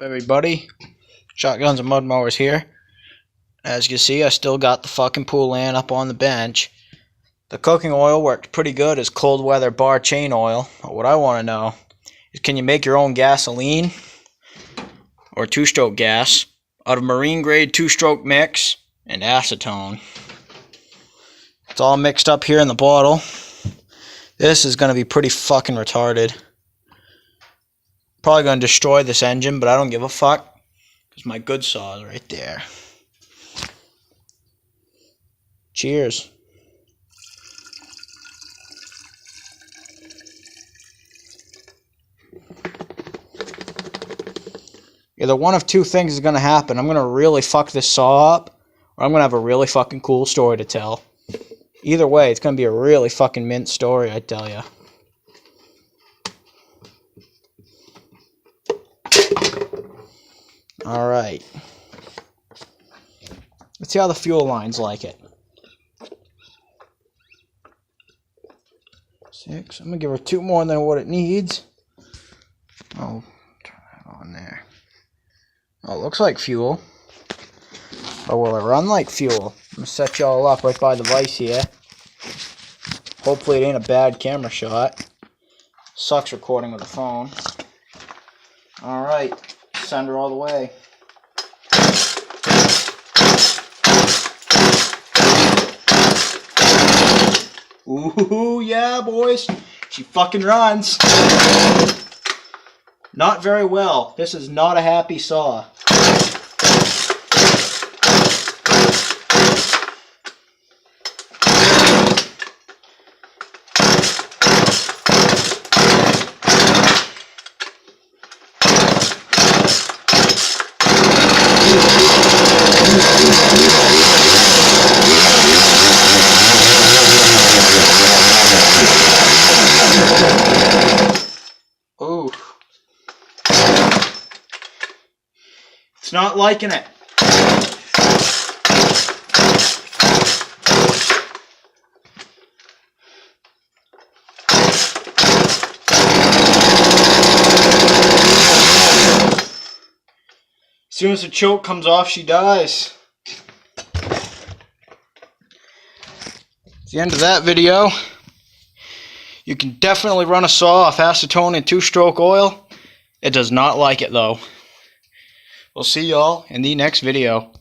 Everybody, shotguns and mud mowers here. As you can see, I still got the fucking pool laying up on the bench. The cooking oil worked pretty good as cold weather bar chain oil. But what I want to know is, can you make your own gasoline or two-stroke gas out of marine grade two-stroke mix and acetone? It's all mixed up here in the bottle. This is going to be pretty fucking retarded. Probably going to destroy this engine, but I don't give a fuck, because my good saw is right there. Cheers. Either one of two things is going to happen. I'm going to really fuck this saw up, or I'm going to have a really fucking cool story to tell. Either way, it's going to be a really fucking mint story, I tell ya. Alright. Let's see how the fuel lines like it. 6. I'm going to give her 2 more than what it needs. Oh, turn that on there. Oh, it looks like fuel. Or will it run like fuel? I'm going to set y'all up right by the vise here. Hopefully it ain't a bad camera shot. Sucks recording with a phone. Alright. Send her all the way. Ooh, yeah, boys. She fucking runs. Not very well. This is not a happy saw. Ooh. It's not liking it. As soon as the choke comes off, she dies. It's the end of that video. You can definitely run a saw off acetone and 2-stroke oil. It does not like it though. We'll see y'all in the next video.